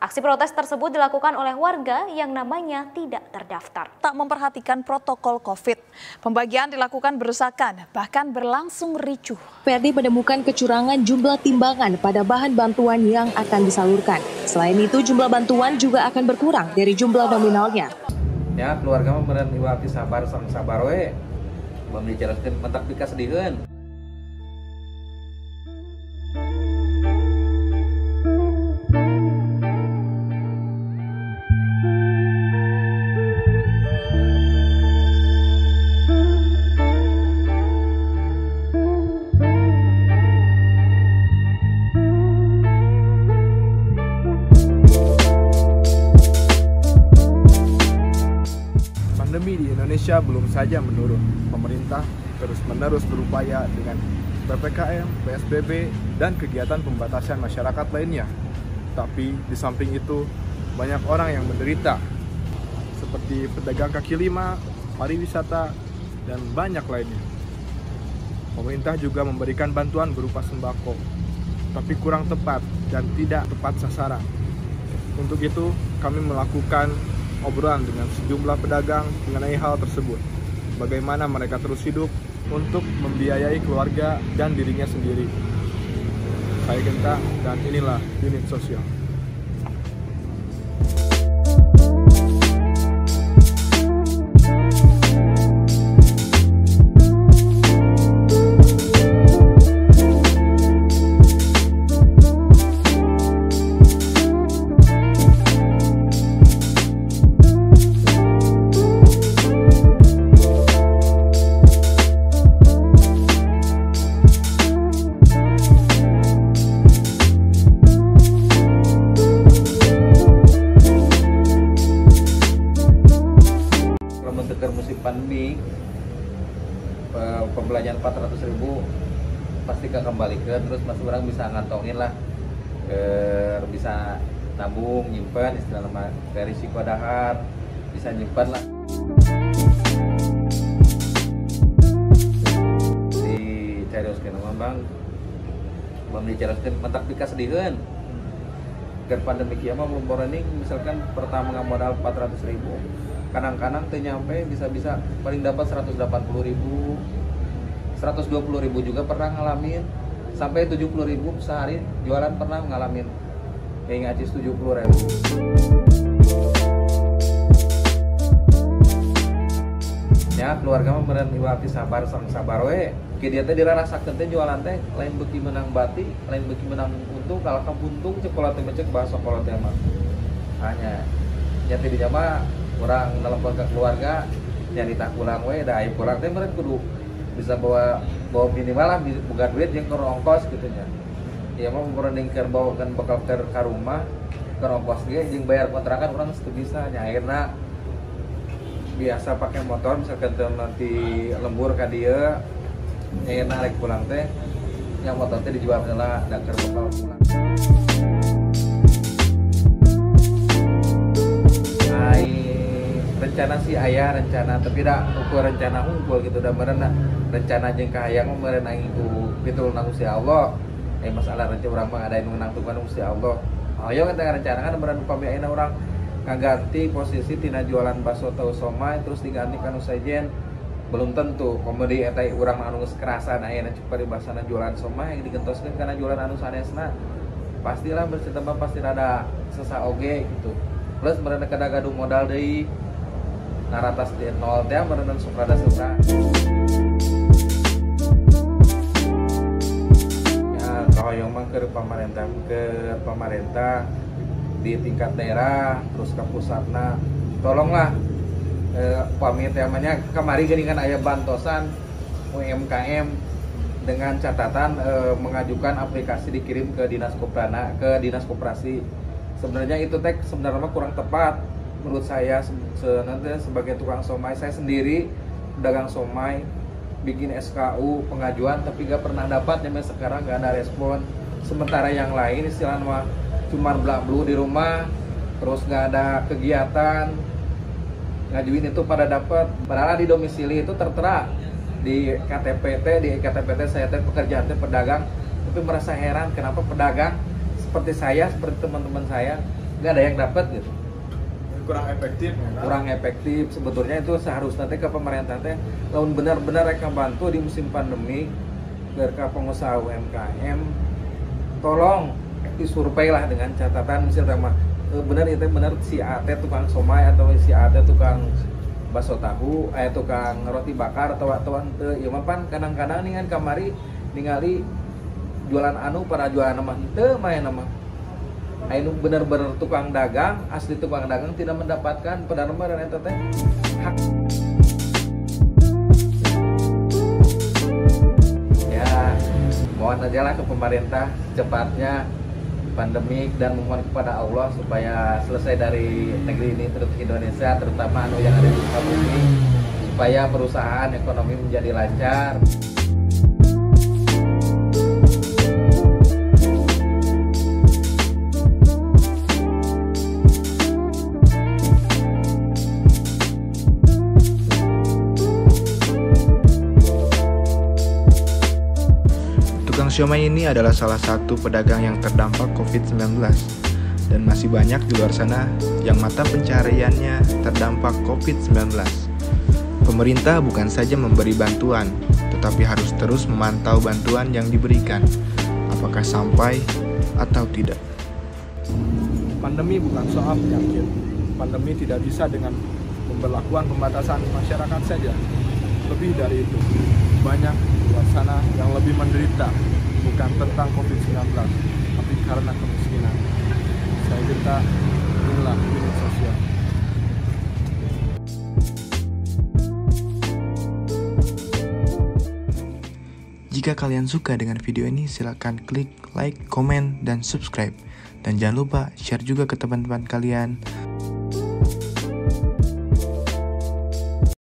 Aksi protes tersebut dilakukan oleh warga yang namanya tidak terdaftar. Tak memperhatikan protokol COVID, pembagian dilakukan berusakan, bahkan berlangsung ricuh. Verdi menemukan kecurangan jumlah timbangan pada bahan bantuan yang akan disalurkan. Selain itu, jumlah bantuan juga akan berkurang dari jumlah nominalnya. Ya, keluarga meureun iwati sabar sang sabar we. Membicarakeun mentak bika sedihkeun. Pandemi di Indonesia belum saja menurun. Pemerintah terus-menerus berupaya dengan PPKM, PSBB, dan kegiatan pembatasan masyarakat lainnya. Tapi di samping itu, banyak orang yang menderita, seperti pedagang kaki lima, pariwisata, dan banyak lainnya. Pemerintah juga memberikan bantuan berupa sembako, tapi kurang tepat dan tidak tepat sasaran. Untuk itu, kami melakukan obrolan dengan sejumlah pedagang mengenai hal tersebut. Bagaimana mereka terus hidup untuk membiayai keluarga dan dirinya sendiri. Saya Genta dan inilah Unit Sosial. Musim pandemi pembelanjaan 400.000 pasti kembalikan, terus masih orang bisa ngantongin lah, bisa nabung, nyimpen, istilahnya dari risiko dahar bisa nyimpen lah. Di carioskeun mah Bang, membicarakeun mentak bika sedihkeun. Keur pandemi kieu mah boroning misalkan pertama ngamodal 400.000, kadang-kadang teu nyampe, bisa-bisa paling dapat 180.000, 120.000 juga pernah ngalamin, sampai 70.000 sehari jualan pernah ngalamin, kayak ngaji 70.000. Ya, keluarga mah meureun iwati sabar sang sabar we. Ki dieu teh dirarasakeun teh jualan teh lain beuki menang bati, lain beuki menang untung, kalahkah buntung cekolat teh cek bahasa kolot teh mah. Hanya nya teh dinya mah kurang nelpon ke keluarga nyarita pulang we, da aya pulang teh meureun kudu bisa bawa minimal lah boga duit jeung keur ongkos kitu nya. Ieu mah meureun keur bawakeun bekal keur ka rumah, keur ongkos ge jeung bayar kontrakan urang teu bisa nya. Akhirna biasa pakai motor misalkan nanti lembur ka dieu akhirna rek pulang teh nya motor teh dijual heula da keur bekal pulang. Rencana sih ayah rencana, tapi dah ukur rencana unggul gitu, dah merena rencana jeung kahayang mah meureun aing ku pitul nang Gusti Allah. Masalah rencana urang mah ada yang menang tuhan Gusti Allah. Ayo kita rencanakan meureun upami ayeuna urang ngaganti posisi tina jualan bakso atau somai terus diganti ka nu sejen, belum tentu komedi eta urang anu geus kerasan ayeuna cek paribasana jualan somai digentoskeun kana jualan anu sanesna. Pastilah bercerita pasti ada sesa oge gitu. Plus meureun kada gaduh modal deui. Naratas di nol teh merenang suprada supra. Ya kahoyong mah ke pemerintah di tingkat daerah terus ke pusatna tolonglah upami teh namanya kamari geuningan aya bantosan UMKM dengan catatan mengajukan aplikasi dikirim ke dinas koperasi. Sebenarnya itu teh sebenarnya kurang tepat. Menurut saya nanti sebagai tukang somai, saya sendiri pedagang somai bikin SKU pengajuan tapi gak pernah dapat, sampai sekarang gak ada respon. Sementara yang lain istilahnya cuma blak-blu di rumah, terus gak ada kegiatan ngajuin itu pada dapat. Padahal di domisili itu tertera di KTP saya pekerjaan pedagang, tapi merasa heran kenapa pedagang seperti saya, seperti teman-teman saya nggak ada yang dapat gitu. Kurang efektif ya, kan? Kurang efektif. Sebetulnya itu seharusnya ke pemerintah teh lamun benar-benar mereka bantu di musim pandemi ke pengusaha UMKM, tolong disurvei lah dengan catatan misalnya benar itu benar si A tukang somai atau si A tukang bakso tahu, tukang roti bakar atau henteu ieu mah pan kadang-kadang ningan kamari ningali jualan anu para jualan mah henteu main mah. Anu bener-bener tukang dagang, asli tukang dagang tidak mendapatkan padahal eta teh hak. Ya, mohon aja lah ke pemerintah cepatnya pandemik dan memohon kepada Allah supaya selesai dari negeri ini terus Indonesia, terutama anu yang ada di Sukabumi, supaya perusahaan ekonomi menjadi lancar. Tukang siomay ini adalah salah satu pedagang yang terdampak COVID-19 dan masih banyak di luar sana yang mata pencahariannya terdampak COVID-19. Pemerintah bukan saja memberi bantuan, tetapi harus terus memantau bantuan yang diberikan, apakah sampai atau tidak. Pandemi bukan soal penyakit. Pandemi tidak bisa dengan pemberlakuan pembatasan masyarakat saja. Lebih dari itu, banyak di luar sana yang lebih menderita, bukan tentang COVID-19, tapi karena kemiskinan. Saya kira inilah unit sosial. Jika kalian suka dengan video ini, silakan klik like, komen, dan subscribe. Dan jangan lupa share juga ke teman-teman kalian.